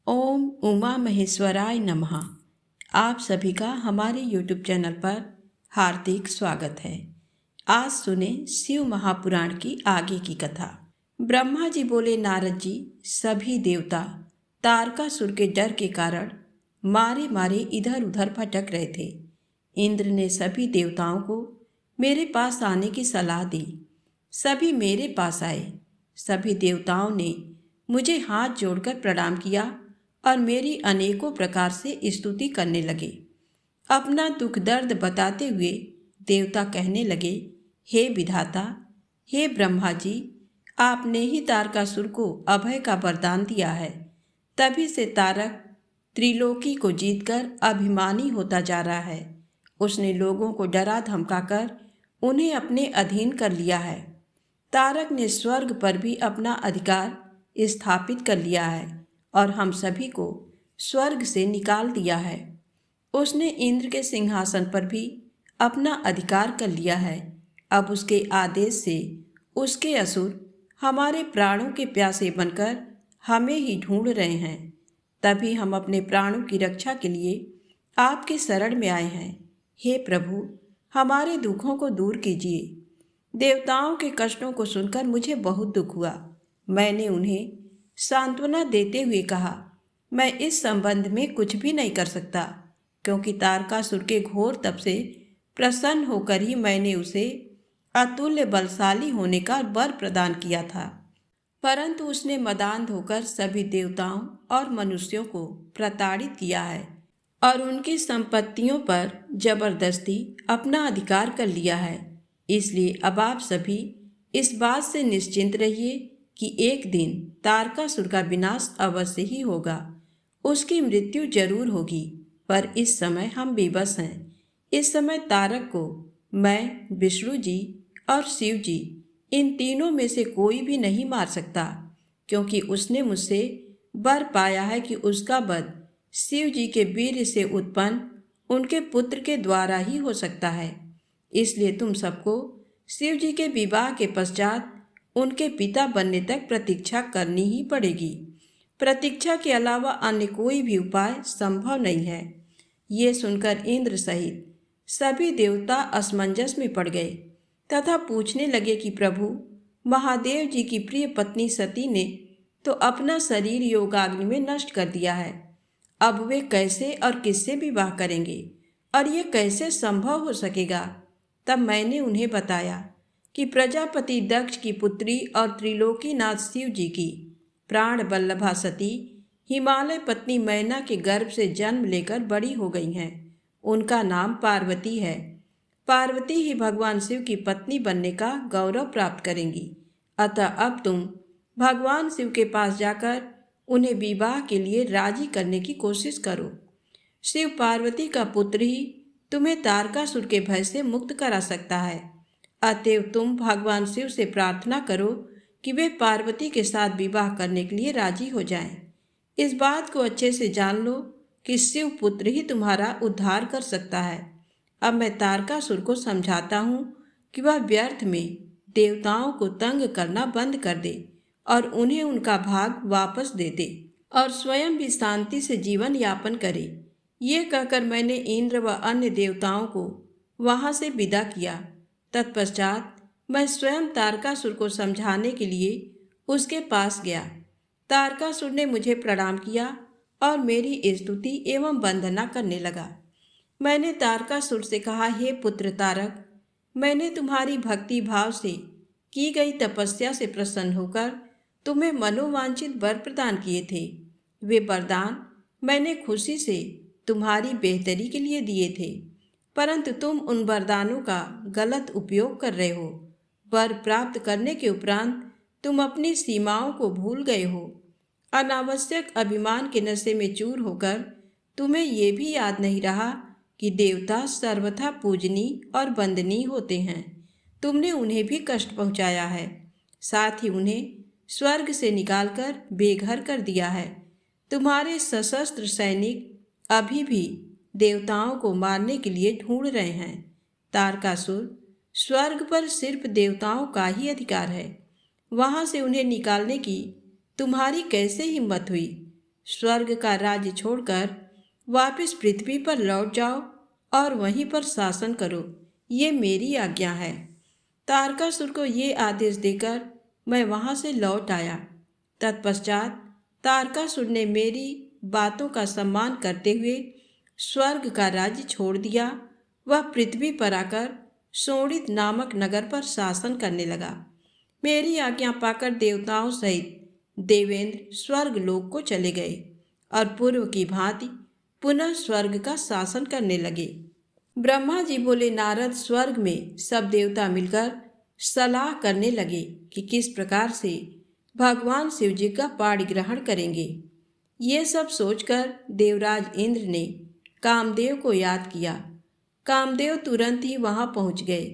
ओम उमा महेश्वराय नमः। आप सभी का हमारे YouTube चैनल पर हार्दिक स्वागत है। आज सुने शिव महापुराण की आगे की कथा। ब्रह्मा जी बोले, नारद जी, सभी देवता तारकासुर के डर के कारण मारे मारे इधर उधर भटक रहे थे। इंद्र ने सभी देवताओं को मेरे पास आने की सलाह दी। सभी मेरे पास आए। सभी देवताओं ने मुझे हाथ जोड़कर प्रणाम किया और मेरी अनेकों प्रकार से स्तुति करने लगे। अपना दुख दर्द बताते हुए देवता कहने लगे, हे विधाता, हे ब्रह्मा जी, आपने ही तारकासुर को अभय का वरदान दिया है। तभी से तारक त्रिलोकी को जीतकर अभिमानी होता जा रहा है। उसने लोगों को डरा धमकाकर उन्हें अपने अधीन कर लिया है। तारक ने स्वर्ग पर भी अपना अधिकार स्थापित कर लिया है और हम सभी को स्वर्ग से निकाल दिया है। उसने इंद्र के सिंहासन पर भी अपना अधिकार कर लिया है। अब उसके आदेश से उसके असुर हमारे प्राणों के प्यासे बनकर हमें ही ढूंढ रहे हैं। तभी हम अपने प्राणों की रक्षा के लिए आपके शरण में आए हैं। हे प्रभु, हमारे दुखों को दूर कीजिए। देवताओं के कष्टों को सुनकर मुझे बहुत दुख हुआ। मैंने उन्हें सांत्वना देते हुए कहा, मैं इस संबंध में कुछ भी नहीं कर सकता, क्योंकि तारकासुर के घोर तप से प्रसन्न होकर ही मैंने उसे अतुल्य बलशाली होने का वर प्रदान किया था। परंतु उसने मदान्ध होकर सभी देवताओं और मनुष्यों को प्रताड़ित किया है और उनकी संपत्तियों पर जबरदस्ती अपना अधिकार कर लिया है। इसलिए अब आप सभी इस बात से निश्चिंत रहिए कि एक दिन तारकासुर का विनाश अवश्य ही होगा। उसकी मृत्यु जरूर होगी, पर इस समय हम बेबस हैं। इस समय तारक को मैं, विष्णु जी और शिव जी, इन तीनों में से कोई भी नहीं मार सकता, क्योंकि उसने मुझसे वर पाया है कि उसका वध शिव जी के वीर्य से उत्पन्न उनके पुत्र के द्वारा ही हो सकता है। इसलिए तुम सबको शिव जी के विवाह के पश्चात उनके पिता बनने तक प्रतीक्षा करनी ही पड़ेगी। प्रतीक्षा के अलावा अन्य कोई भी उपाय संभव नहीं है। ये सुनकर इंद्र सहित सभी देवता असमंजस में पड़ गए तथा पूछने लगे कि प्रभु, महादेव जी की प्रिय पत्नी सती ने तो अपना शरीर योगाग्नि में नष्ट कर दिया है। अब वे कैसे और किससे विवाह करेंगे और ये कैसे संभव हो सकेगा? तब मैंने उन्हें बताया कि प्रजापति दक्ष की पुत्री और त्रिलोकीनाथ शिव जी की प्राण वल्लभा सती हिमालय पत्नी मैना के गर्भ से जन्म लेकर बड़ी हो गई हैं। उनका नाम पार्वती है। पार्वती ही भगवान शिव की पत्नी बनने का गौरव प्राप्त करेंगी। अतः अब तुम भगवान शिव के पास जाकर उन्हें विवाह के लिए राजी करने की कोशिश करो। शिव पार्वती का पुत्र ही तुम्हें तारकासुर के भय से मुक्त करा सकता है। अतएव तुम भगवान शिव से प्रार्थना करो कि वे पार्वती के साथ विवाह करने के लिए राजी हो जाएं। इस बात को अच्छे से जान लो कि शिव पुत्र ही तुम्हारा उद्धार कर सकता है। अब मैं तारकासुर को समझाता हूँ कि वह व्यर्थ में देवताओं को तंग करना बंद कर दे और उन्हें उनका भाग वापस दे दे और स्वयं भी शांति से जीवन यापन करे। ये कहकर मैंने इंद्र व अन्य देवताओं को वहां से विदा किया। तत्पश्चात मैं स्वयं तारकासुर को समझाने के लिए उसके पास गया। तारकासुर ने मुझे प्रणाम किया और मेरी स्तुति एवं वंदना करने लगा। मैंने तारकासुर से कहा, हे पुत्र तारक, मैंने तुम्हारी भक्ति भाव से की गई तपस्या से प्रसन्न होकर तुम्हें मनोवांछित वर प्रदान किए थे। वे वरदान मैंने खुशी से तुम्हारी बेहतरी के लिए दिए थे, परंतु तुम उन वरदानों का गलत उपयोग कर रहे हो। वर प्राप्त करने के उपरांत तुम अपनी सीमाओं को भूल गए हो। अनावश्यक अभिमान के नशे में चूर होकर तुम्हें ये भी याद नहीं रहा कि देवता सर्वथा पूजनीय और वंदनीय होते हैं। तुमने उन्हें भी कष्ट पहुंचाया है, साथ ही उन्हें स्वर्ग से निकालकर बेघर कर दिया है। तुम्हारे सशस्त्र सैनिक अभी भी देवताओं को मारने के लिए ढूंढ रहे हैं। तारकासुर, स्वर्ग पर सिर्फ देवताओं का ही अधिकार है। वहां से उन्हें निकालने की तुम्हारी कैसे हिम्मत हुई? स्वर्ग का राज्य छोड़कर वापस पृथ्वी पर लौट जाओ और वहीं पर शासन करो, ये मेरी आज्ञा है। तारकासुर को ये आदेश देकर मैं वहां से लौट आया। तत्पश्चात तारकासुर ने मेरी बातों का सम्मान करते हुए स्वर्ग का राज्य छोड़ दिया। वह पृथ्वी पर आकर शोणित नामक नगर पर शासन करने लगा। मेरी आज्ञा पाकर देवताओं सहित देवेंद्र स्वर्ग लोक को चले गए और पूर्व की भांति पुनः स्वर्ग का शासन करने लगे। ब्रह्मा जी बोले, नारद, स्वर्ग में सब देवता मिलकर सलाह करने लगे कि किस प्रकार से भगवान शिव जी का पाणी ग्रहण करेंगे। ये सब सोचकर देवराज इंद्र ने कामदेव को याद किया। कामदेव तुरंत ही वहां पहुंच गए।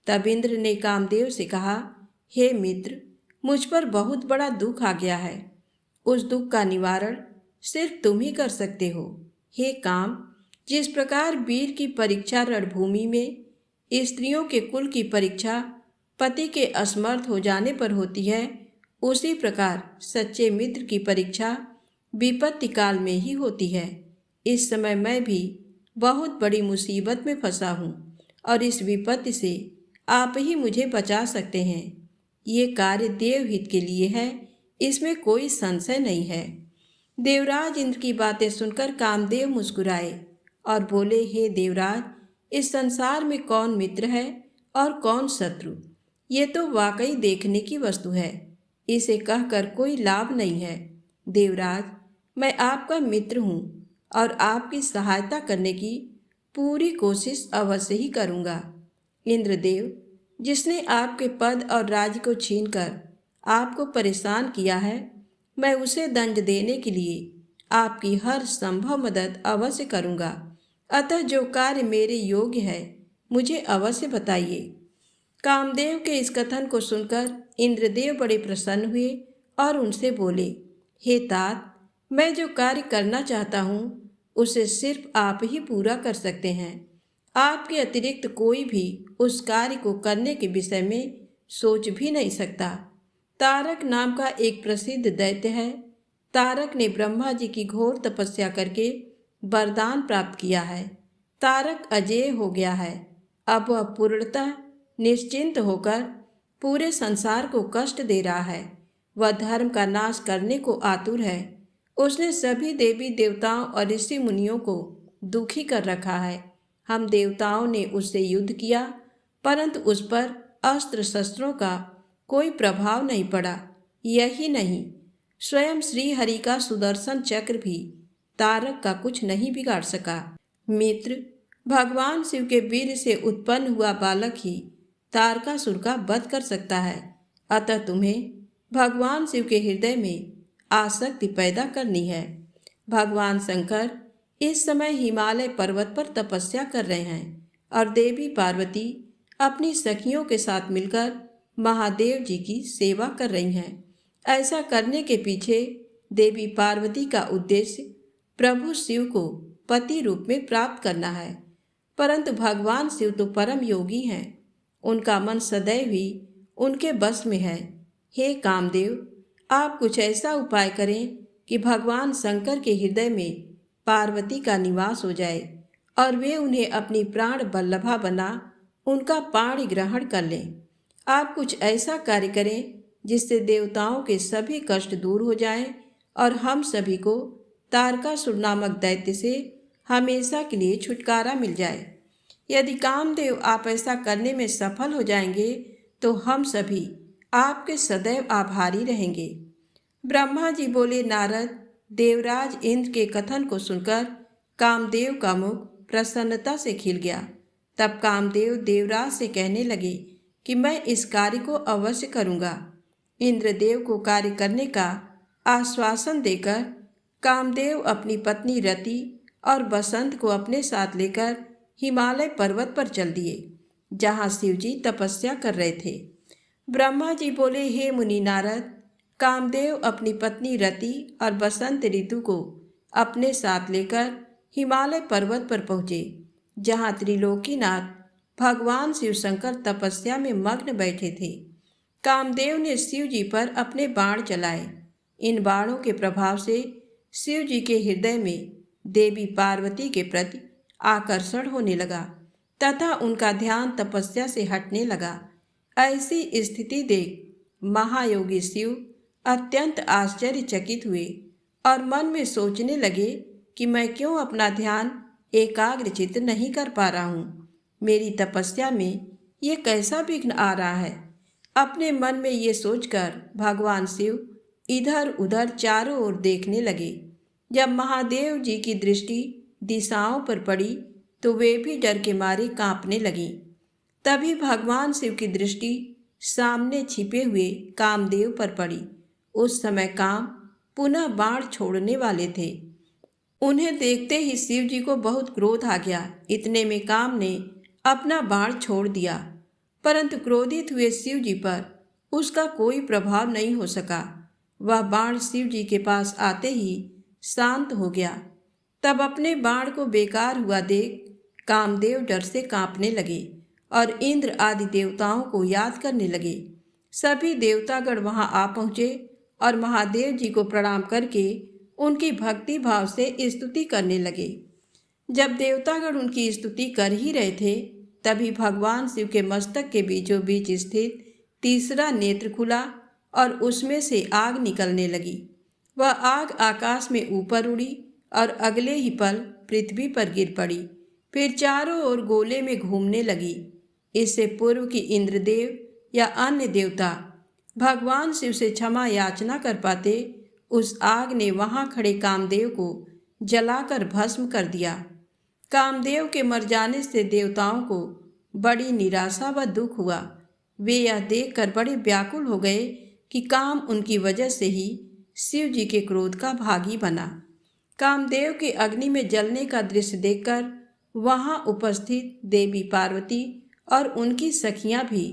तब इंद्र ने कामदेव से कहा, हे मित्र, मुझ पर बहुत बड़ा दुख आ गया है। उस दुख का निवारण सिर्फ तुम ही कर सकते हो। हे काम, जिस प्रकार वीर की परीक्षा रणभूमि में, स्त्रियों के कुल की परीक्षा पति के असमर्थ हो जाने पर होती है, उसी प्रकार सच्चे मित्र की परीक्षा विपत्ति काल में ही होती है। इस समय मैं भी बहुत बड़ी मुसीबत में फंसा हूँ और इस विपत्ति से आप ही मुझे बचा सकते हैं। ये कार्य देवहित के लिए है, इसमें कोई संशय नहीं है। देवराज इंद्र की बातें सुनकर कामदेव मुस्कुराए और बोले, हे देवराज, इस संसार में कौन मित्र है और कौन शत्रु, ये तो वाकई देखने की वस्तु है। इसे कहकर कोई लाभ नहीं है। देवराज, मैं आपका मित्र हूँ और आपकी सहायता करने की पूरी कोशिश अवश्य ही करूँगा। इंद्रदेव, जिसने आपके पद और राज्य को छीनकर आपको परेशान किया है, मैं उसे दंड देने के लिए आपकी हर संभव मदद अवश्य करूँगा। अतः जो कार्य मेरे योग्य है, मुझे अवश्य बताइए। कामदेव के इस कथन को सुनकर इंद्रदेव बड़े प्रसन्न हुए और उनसे बोले, हे तात, मैं जो कार्य करना चाहता हूँ उसे सिर्फ आप ही पूरा कर सकते हैं। आपके अतिरिक्त कोई भी उस कार्य को करने के विषय में सोच भी नहीं सकता। तारक नाम का एक प्रसिद्ध दैत्य है। तारक ने ब्रह्मा जी की घोर तपस्या करके वरदान प्राप्त किया है। तारक अजेय हो गया है। अब वह पूर्णतः निश्चिंत होकर पूरे संसार को कष्ट दे रहा है। वह धर्म का नाश करने को आतुर है। उसने सभी देवी देवताओं और ऋषि मुनियों को दुखी कर रखा है। हम देवताओं ने उससे युद्ध किया, परंतु उस पर अस्त्र शस्त्रों का कोई प्रभाव नहीं पड़ा। यही नहीं, स्वयं श्री हरि का सुदर्शन चक्र भी तारक का कुछ नहीं बिगाड़ सका। मित्र, भगवान शिव के वीर से उत्पन्न हुआ बालक ही तारकासुर का वध कर सकता है। अतः तुम्हें भगवान शिव के हृदय में आसक्ति पैदा करनी है। भगवान शंकर इस समय हिमालय पर्वत पर तपस्या कर रहे हैं और देवी पार्वती अपनी सखियों के साथ मिलकर महादेव जी की सेवा कर रही हैं। ऐसा करने के पीछे देवी पार्वती का उद्देश्य प्रभु शिव को पति रूप में प्राप्त करना है। परंतु भगवान शिव तो परम योगी हैं, उनका मन सदैव ही उनके बस में है। हे कामदेव, आप कुछ ऐसा उपाय करें कि भगवान शंकर के हृदय में पार्वती का निवास हो जाए और वे उन्हें अपनी प्राण वल्लभा बना उनका पाणी ग्रहण कर लें। आप कुछ ऐसा कार्य करें जिससे देवताओं के सभी कष्ट दूर हो जाएं और हम सभी को तारकासुर नामक दैत्य से हमेशा के लिए छुटकारा मिल जाए। यदि कामदेव आप ऐसा करने में सफल हो जाएंगे तो हम सभी आपके सदैव आभारी रहेंगे। ब्रह्मा जी बोले, नारद, देवराज इंद्र के कथन को सुनकर कामदेव का मुख प्रसन्नता से खिल गया। तब कामदेव देवराज से कहने लगे कि मैं इस कार्य को अवश्य करूँगा। इंद्रदेव को कार्य करने का आश्वासन देकर कामदेव अपनी पत्नी रति और बसंत को अपने साथ लेकर हिमालय पर्वत पर चल दिए, जहाँ शिवजी तपस्या कर रहे थे। ब्रह्मा जी बोले, हे मुनि नारद, कामदेव अपनी पत्नी रति और बसंत ऋतु को अपने साथ लेकर हिमालय पर्वत पर पहुँचे, जहाँ त्रिलोकीनाथ भगवान शिव शंकर तपस्या में मग्न बैठे थे। कामदेव ने शिव जी पर अपने बाण चलाए। इन बाणों के प्रभाव से शिव जी के हृदय में देवी पार्वती के प्रति आकर्षण होने लगा तथा उनका ध्यान तपस्या से हटने लगा। ऐसी स्थिति देख महायोगी शिव अत्यंत आश्चर्यचकित हुए और मन में सोचने लगे कि मैं क्यों अपना ध्यान एकाग्रचित्त नहीं कर पा रहा हूँ। मेरी तपस्या में ये कैसा विघ्न आ रहा है। अपने मन में ये सोचकर भगवान शिव इधर उधर चारों ओर देखने लगे। जब महादेव जी की दृष्टि दिशाओं पर पड़ी तो वे भी डर के मारे कांपने लगीं। तभी भगवान शिव की दृष्टि सामने छिपे हुए कामदेव पर पड़ी। उस समय काम पुनः बाण छोड़ने वाले थे। उन्हें देखते ही शिव जी को बहुत क्रोध आ गया। इतने में काम ने अपना बाण छोड़ दिया, परंतु क्रोधित हुए शिव जी पर उसका कोई प्रभाव नहीं हो सका। वह बाण शिव जी के पास आते ही शांत हो गया। तब अपने बाण को बेकार हुआ देख कामदेव डर से कांपने लगे और इंद्र आदि देवताओं को याद करने लगे। सभी देवतागण वहां आ पहुँचे और महादेव जी को प्रणाम करके उनकी भक्ति भाव से स्तुति करने लगे। जब देवतागण उनकी स्तुति कर ही रहे थे तभी भगवान शिव के मस्तक के बीचों बीच स्थित तीसरा नेत्र खुला और उसमें से आग निकलने लगी। वह आग आकाश में ऊपर उड़ी और अगले ही पल पृथ्वी पर गिर पड़ी, फिर चारों ओर गोले में घूमने लगी। इससे पूर्व कि इंद्रदेव या अन्य देवता भगवान शिव से क्षमा याचना कर पाते, उस आग ने वहां खड़े कामदेव को जलाकर भस्म कर दिया। कामदेव के मर जाने से देवताओं को बड़ी निराशा व दुख हुआ। वे यह देखकर बड़े व्याकुल हो गए कि काम उनकी वजह से ही शिव जी के क्रोध का भागी बना। कामदेव के अग्नि में जलने का दृश्य देखकर वहां उपस्थित देवी पार्वती और उनकी सखियां भी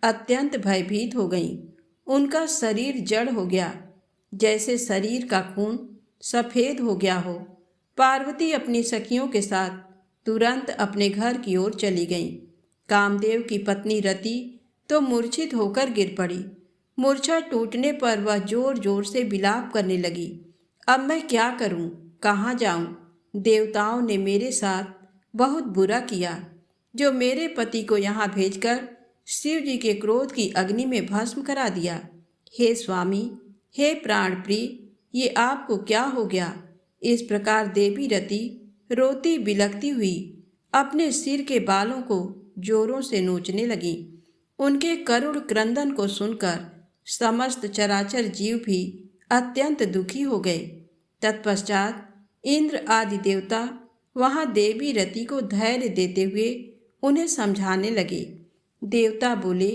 अत्यंत भयभीत हो गईं। उनका शरीर जड़ हो गया, जैसे शरीर का खून सफ़ेद हो गया हो। पार्वती अपनी सखियों के साथ तुरंत अपने घर की ओर चली गईं। कामदेव की पत्नी रति तो मूर्छित होकर गिर पड़ी। मूर्छा टूटने पर वह जोर जोर से विलाप करने लगी। अब मैं क्या करूं, कहाँ जाऊं? देवताओं ने मेरे साथ बहुत बुरा किया, जो मेरे पति को यहाँ भेजकर शिव जी के क्रोध की अग्नि में भस्म करा दिया। हे स्वामी, हे प्राण प्रिय, ये आपको क्या हो गया? इस प्रकार देवी रति रोती बिलखती हुई अपने सिर के बालों को जोरों से नोचने लगी। उनके करुण क्रंदन को सुनकर समस्त चराचर जीव भी अत्यंत दुखी हो गए। तत्पश्चात इंद्र आदि देवता वहां देवी रति को धैर्य देते हुए उन्हें समझाने लगे। देवता बोले,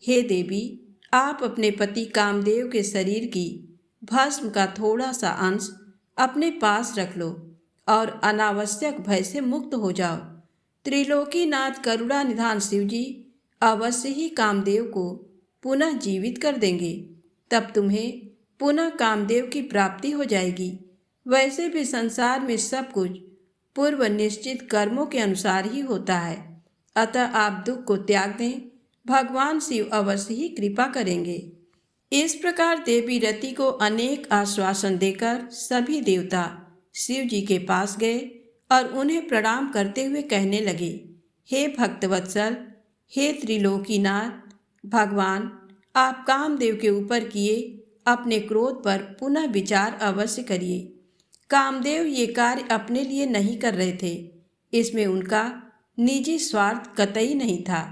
हे देवी, आप अपने पति कामदेव के शरीर की भस्म का थोड़ा सा अंश अपने पास रख लो और अनावश्यक भय से मुक्त हो जाओ। त्रिलोकीनाथ करुणा निधान शिव जी अवश्य ही कामदेव को पुनः जीवित कर देंगे। तब तुम्हें पुनः कामदेव की प्राप्ति हो जाएगी। वैसे भी संसार में सब कुछ पूर्व निश्चित कर्मों के अनुसार ही होता है, अतः आप दुख को त्याग दें, भगवान शिव अवश्य ही कृपा करेंगे। इस प्रकार देवी रति को अनेक आश्वासन देकर सभी देवता शिव जी के पास गए और उन्हें प्रणाम करते हुए कहने लगे, हे भक्तवत्सल, हे त्रिलोकीनाथ भगवान, आप कामदेव के ऊपर किए अपने क्रोध पर पुनः विचार अवश्य करिए। कामदेव ये कार्य अपने लिए नहीं कर रहे थे, इसमें उनका निजी स्वार्थ कतई नहीं था।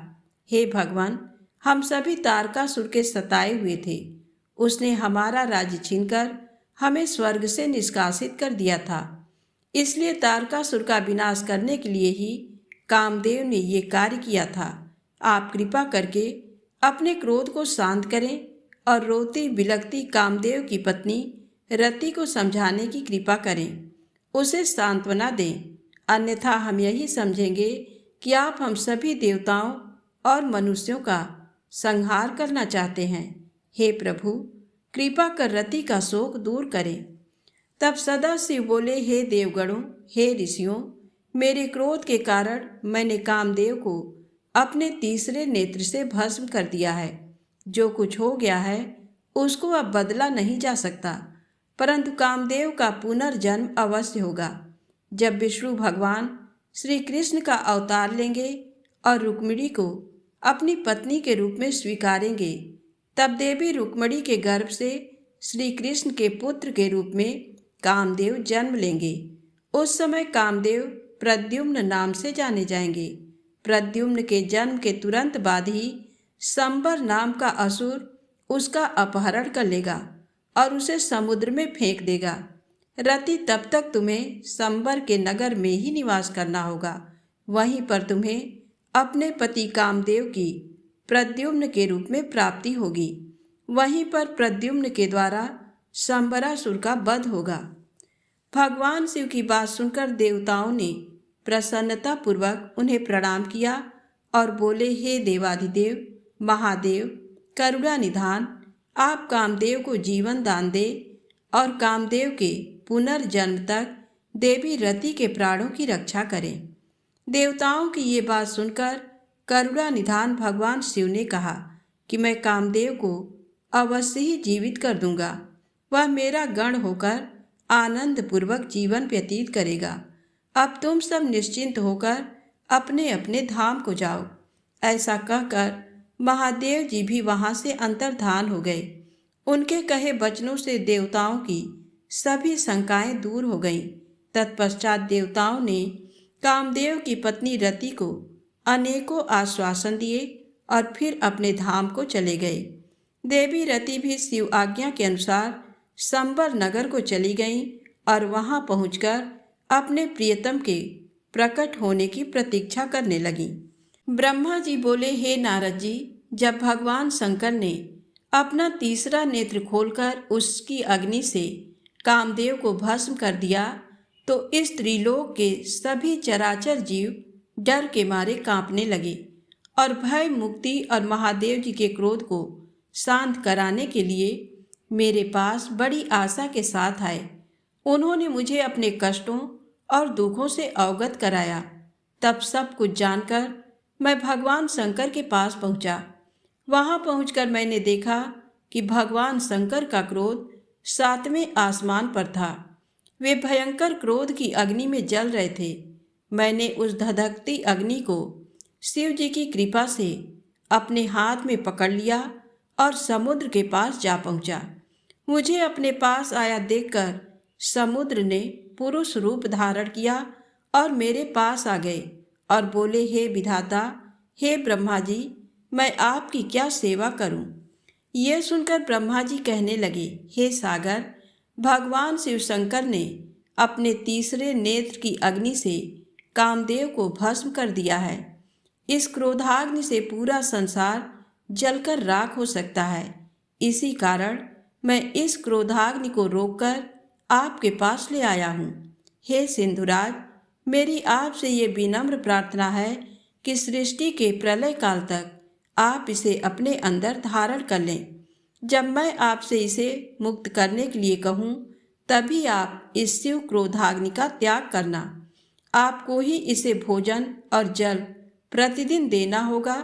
हे भगवान, हम सभी तारकासुर के सताए हुए थे। उसने हमारा राज्य छीनकर हमें स्वर्ग से निष्कासित कर दिया था। इसलिए तारकासुर का विनाश करने के लिए ही कामदेव ने ये कार्य किया था। आप कृपा करके अपने क्रोध को शांत करें और रोती बिलखती कामदेव की पत्नी रति को समझाने की कृपा करें, उसे सांत्वना दें, अन्यथा हम यही समझेंगे कि आप हम सभी देवताओं और मनुष्यों का संहार करना चाहते हैं। हे प्रभु, कृपा कर रति का शोक दूर करें। तब सदाशिव बोले, हे देवगणों, हे ऋषियों, मेरे क्रोध के कारण मैंने कामदेव को अपने तीसरे नेत्र से भस्म कर दिया है। जो कुछ हो गया है उसको अब बदला नहीं जा सकता। परंतु कामदेव का पुनर्जन्म अवश्य होगा। जब विष्णु भगवान श्री कृष्ण का अवतार लेंगे और रुक्मिणी को अपनी पत्नी के रूप में स्वीकारेंगे, तब देवी रुक्मिणी के गर्भ से श्री कृष्ण के पुत्र के रूप में कामदेव जन्म लेंगे। उस समय कामदेव प्रद्युम्न नाम से जाने जाएंगे। प्रद्युम्न के जन्म के तुरंत बाद ही संबर नाम का असुर उसका अपहरण कर लेगा और उसे समुद्र में फेंक देगा। रति, तब तक तुम्हें संबर के नगर में ही निवास करना होगा। वहीं पर तुम्हें अपने पति कामदेव की प्रद्युम्न के रूप में प्राप्ति होगी। वहीं पर प्रद्युम्न के द्वारा संबरासुर का वध होगा। भगवान शिव की बात सुनकर देवताओं ने प्रसन्नतापूर्वक उन्हें प्रणाम किया और बोले, हे देवाधिदेव महादेव, करुणा निधान, आप कामदेव को जीवन दान दे और कामदेव के पुनर्जन्म तक देवी रति के प्राणों की रक्षा करें। देवताओं की ये बात सुनकर करुणा निधान भगवान शिव ने कहा कि मैं कामदेव को अवश्य ही जीवित कर दूंगा। वह मेरा गण होकर आनंद पूर्वक जीवन व्यतीत करेगा। अब तुम सब निश्चिंत होकर अपने अपने धाम को जाओ। ऐसा कहकर महादेव जी भी वहां से अंतर्धान हो गए। उनके कहे वचनों से देवताओं की सभी शंकाएं दूर हो गईं। तत्पश्चात देवताओं ने कामदेव की पत्नी रति को अनेकों आश्वासन दिए और फिर अपने धाम को चले गए। देवी रति भी शिव आज्ञा के अनुसार संबर नगर को चली गईं और वहां पहुंचकर अपने प्रियतम के प्रकट होने की प्रतीक्षा करने लगीं। ब्रह्मा जी बोले, हे नारद जी, जब भगवान शंकर ने अपना तीसरा नेत्र खोलकर उसकी अग्नि से कामदेव को भस्म कर दिया तो इस त्रिलोक के सभी चराचर जीव डर के मारे कांपने लगे और भय मुक्ति और महादेव जी के क्रोध को शांत कराने के लिए मेरे पास बड़ी आशा के साथ आए। उन्होंने मुझे अपने कष्टों और दुखों से अवगत कराया। तब सब कुछ जानकर मैं भगवान शंकर के पास पहुंचा। वहां पहुंचकर मैंने देखा कि भगवान शंकर का क्रोध 7वें आसमान पर था। वे भयंकर क्रोध की अग्नि में जल रहे थे। मैंने उस धधकती अग्नि को शिव जी की कृपा से अपने हाथ में पकड़ लिया और समुद्र के पास जा पहुंचा। मुझे अपने पास आया देखकर समुद्र ने पुरुष रूप धारण किया और मेरे पास आ गए और बोले, हे विधाता, हे ब्रह्मा जी, मैं आपकी क्या सेवा करूं? ये सुनकर ब्रह्मा जी कहने लगे, हे सागर, भगवान शिव शंकर ने अपने तीसरे नेत्र की अग्नि से कामदेव को भस्म कर दिया है। इस क्रोधाग्नि से पूरा संसार जलकर राख हो सकता है। इसी कारण मैं इस क्रोधाग्नि को रोककर आपके पास ले आया हूँ। हे सिंधुराज, मेरी आपसे ये विनम्र प्रार्थना है कि सृष्टि के प्रलय काल तक आप इसे अपने अंदर धारण कर लें। जब मैं आपसे इसे मुक्त करने के लिए कहूँ, तभी आप इस शिव क्रोधाग्नि का त्याग करना। आपको ही इसे भोजन और जल प्रतिदिन देना होगा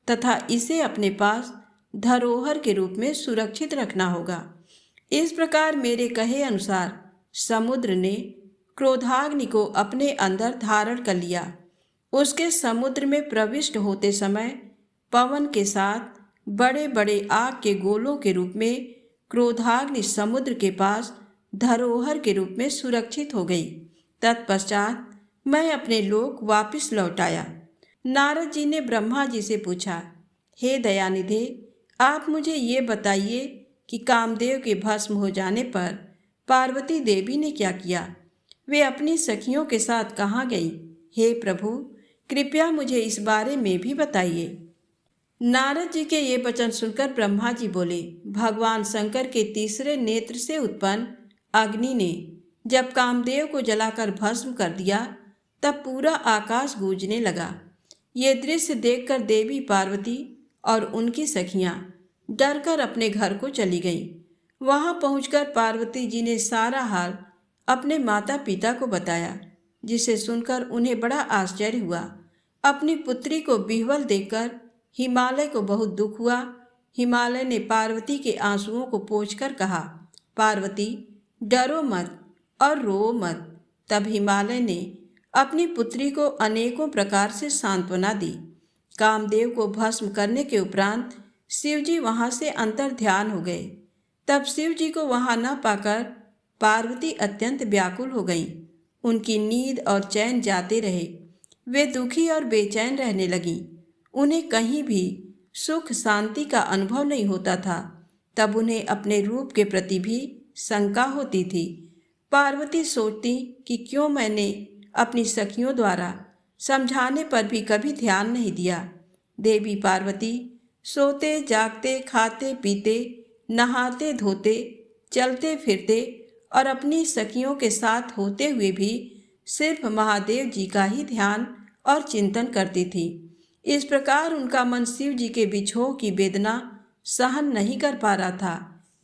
तथा इसे अपने पास धरोहर के रूप में सुरक्षित रखना होगा। इस प्रकार मेरे कहे अनुसार समुद्र ने क्रोधाग्नि को अपने अंदर धारण कर लिया। उसके समुद्र में प्रविष्ट होते समय पवन के साथ बड़े बड़े आग के गोलों के रूप में क्रोधाग्नि समुद्र के पास धरोहर के रूप में सुरक्षित हो गई। तत्पश्चात मैं अपने लोक वापस लौट आया। नारद जी ने ब्रह्मा जी से पूछा, हे दयानिधे, आप मुझे ये बताइए कि कामदेव के भस्म हो जाने पर पार्वती देवी ने क्या किया? वे अपनी सखियों के साथ कहाँ गई? हे प्रभु, कृपया मुझे इस बारे में भी बताइए। नारद जी के ये वचन सुनकर ब्रह्मा जी बोले, भगवान शंकर के तीसरे नेत्र से उत्पन्न अग्नि ने जब कामदेव को जलाकर भस्म कर दिया, तब पूरा आकाश गूंजने लगा। ये दृश्य देखकर देवी पार्वती और उनकी सखियां डरकर अपने घर को चली गईं। वहां पहुंचकर पार्वती जी ने सारा हाल अपने माता पिता को बताया, जिसे सुनकर उन्हें बड़ा आश्चर्य हुआ। अपनी पुत्री को विह्वल देखकर हिमालय को बहुत दुख हुआ। हिमालय ने पार्वती के आंसुओं को पोंछकर कहा, पार्वती, डरो मत और रो मत। तब हिमालय ने अपनी पुत्री को अनेकों प्रकार से सांत्वना दी। कामदेव को भस्म करने के उपरांत शिवजी वहां से अंतर ध्यान हो गए। तब शिवजी को वहां न पाकर पार्वती अत्यंत व्याकुल हो गईं। उनकी नींद और चैन जाते रहे। वे दुखी और बेचैन रहने लगीं। उन्हें कहीं भी सुख शांति का अनुभव नहीं होता था। तब उन्हें अपने रूप के प्रति भी शंका होती थी। पार्वती सोचती कि क्यों मैंने अपनी सखियों द्वारा समझाने पर भी कभी ध्यान नहीं दिया। देवी पार्वती सोते जागते, खाते पीते, नहाते धोते, चलते फिरते और अपनी सखियों के साथ होते हुए भी सिर्फ महादेव जी का ही ध्यान और चिंतन करती थी। इस प्रकार उनका मन शिव जी के बिछोह की वेदना सहन नहीं कर पा रहा था।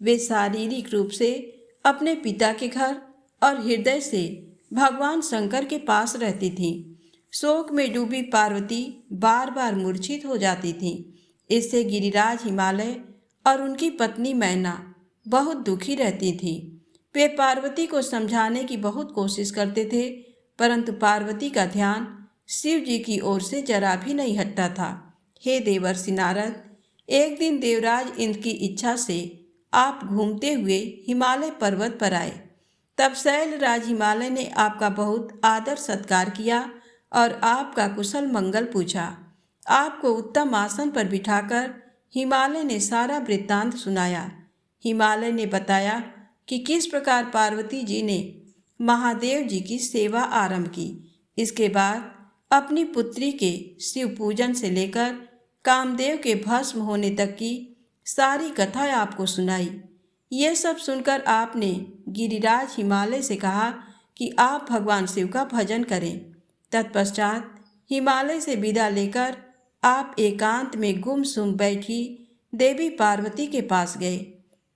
वे शारीरिक रूप से अपने पिता के घर और हृदय से भगवान शंकर के पास रहती थीं। शोक में डूबी पार्वती बार बार मूर्छित हो जाती थीं। इससे गिरिराज, हिमालय और उनकी पत्नी मैना बहुत दुखी रहती थी। वे पार्वती को समझाने की बहुत कोशिश करते थे, परंतु पार्वती का ध्यान शिव जी की ओर से जरा भी नहीं हटता था। हे देवर्षि नारद, एक दिन देवराज इंद्र की इच्छा से आप घूमते हुए हिमालय पर्वत पर आए। तब शैलराज हिमालय ने आपका बहुत आदर सत्कार किया और आपका कुशल मंगल पूछा। आपको उत्तम आसन पर बिठाकर हिमालय ने सारा वृत्तांत सुनाया। हिमालय ने बताया कि किस प्रकार पार्वती जी ने महादेव जी की सेवा आरंभ की। इसके बाद अपनी पुत्री के शिव पूजन से लेकर कामदेव के भस्म होने तक की सारी कथा आपको सुनाई। ये सब सुनकर आपने गिरिराज हिमालय से कहा कि आप भगवान शिव का भजन करें। तत्पश्चात हिमालय से विदा लेकर आप एकांत में गुमसुम बैठी देवी पार्वती के पास गए।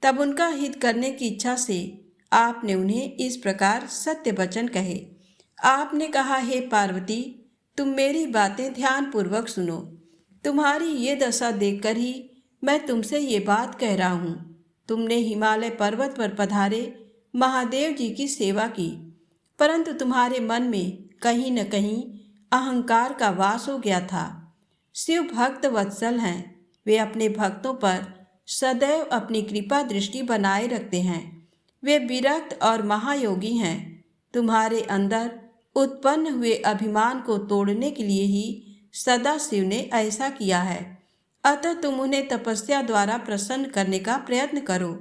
तब उनका हित करने की इच्छा से आपने उन्हें इस प्रकार सत्य वचन कहे। आपने कहा, हे पार्वती, तुम मेरी बातें ध्यानपूर्वक सुनो। तुम्हारी ये दशा देखकर ही मैं तुमसे ये बात कह रहा हूँ। तुमने हिमालय पर्वत पर पधारे महादेव जी की सेवा की, परंतु तुम्हारे मन में कहीं न कहीं अहंकार का वास हो गया था। शिव भक्त वत्सल हैं। वे अपने भक्तों पर सदैव अपनी कृपा दृष्टि बनाए रखते हैं। वे विरक्त और महायोगी हैं। तुम्हारे अंदर उत्पन्न हुए अभिमान को तोड़ने के लिए ही सदा शिव ने ऐसा किया है। अतः तुम उन्हें तपस्या द्वारा प्रसन्न करने का प्रयत्न करो।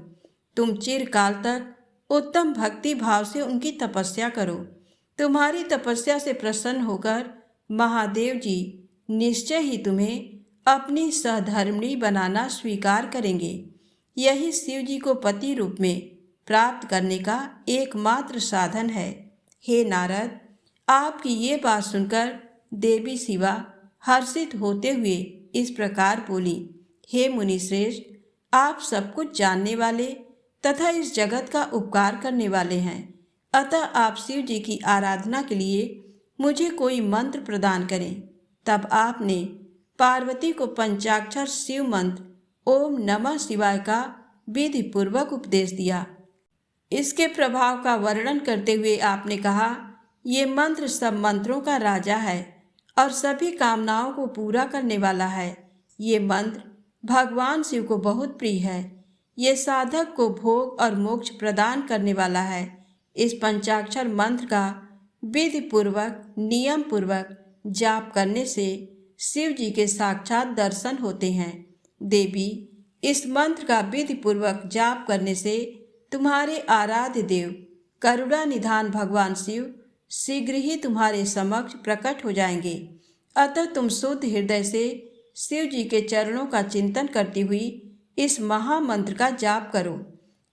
तुम चिरकाल तक उत्तम भक्ति भाव से उनकी तपस्या करो। तुम्हारी तपस्या से प्रसन्न होकर महादेव जी निश्चय ही तुम्हें अपनी सहधर्मिणी बनाना स्वीकार करेंगे। यही शिव जी को पति रूप में प्राप्त करने का एकमात्र साधन है। हे नारद, आपकी ये बात सुनकर देवी शिवा हर्षित होते हुए इस प्रकार बोली, हे मुनिश्रेष्ठ, आप सब कुछ जानने वाले तथा इस जगत का उपकार करने वाले हैं। अतः आप शिव जी की आराधना के लिए मुझे कोई मंत्र प्रदान करें। तब आपने पार्वती को पंचाक्षर शिव मंत्र ओम नमः शिवाय का विधि पूर्वक उपदेश दिया। इसके प्रभाव का वर्णन करते हुए आपने कहा, ये मंत्र सब मंत्रों का राजा है और सभी कामनाओं को पूरा करने वाला है। ये मंत्र भगवान शिव को बहुत प्रिय है। ये साधक को भोग और मोक्ष प्रदान करने वाला है। इस पंचाक्षर मंत्र का विधि पूर्वक, नियम पूर्वक जाप करने से शिव जी के साक्षात दर्शन होते हैं। देवी, इस मंत्र का विधि पूर्वक जाप करने से तुम्हारे आराध्य देव करुणा निधान भगवान शिव शीघ्र ही तुम्हारे समक्ष प्रकट हो जाएंगे। अतः तुम शुद्ध हृदय से शिव जी के चरणों का चिंतन करती हुई इस महामंत्र का जाप करो।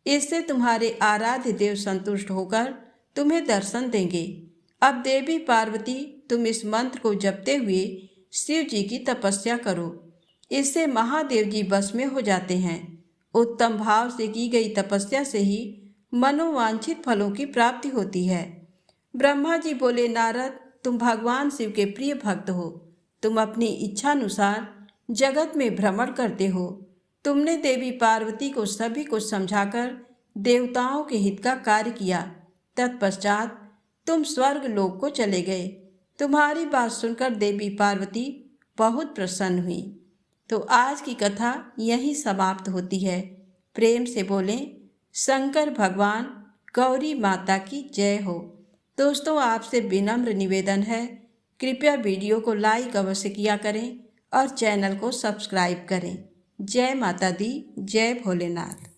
इससे तुम्हारे आराध्य देव संतुष्ट होकर तुम्हें दर्शन देंगे। अब देवी पार्वती, तुम इस मंत्र को जपते हुए शिव जी की तपस्या करो। इससे महादेव जी बस में हो जाते हैं। उत्तम भाव से की गई तपस्या से ही मनोवांछित फलों की प्राप्ति होती है। ब्रह्मा जी बोले, नारद, तुम भगवान शिव के प्रिय भक्त हो। तुम अपनी इच्छानुसार जगत में भ्रमण करते हो। तुमने देवी पार्वती को सभी कुछ समझाकर देवताओं के हित का कार्य किया। तत्पश्चात तुम स्वर्ग लोक को चले गए। तुम्हारी बात सुनकर देवी पार्वती बहुत प्रसन्न हुई। तो आज की कथा यहीं समाप्त होती है। प्रेम से बोलें शंकर भगवान गौरी माता की जय हो। दोस्तों, आपसे विनम्र निवेदन है, कृपया वीडियो को लाइक अवश्य किया करें और चैनल को सब्सक्राइब करें। जय माता दी, जय भोलेनाथ।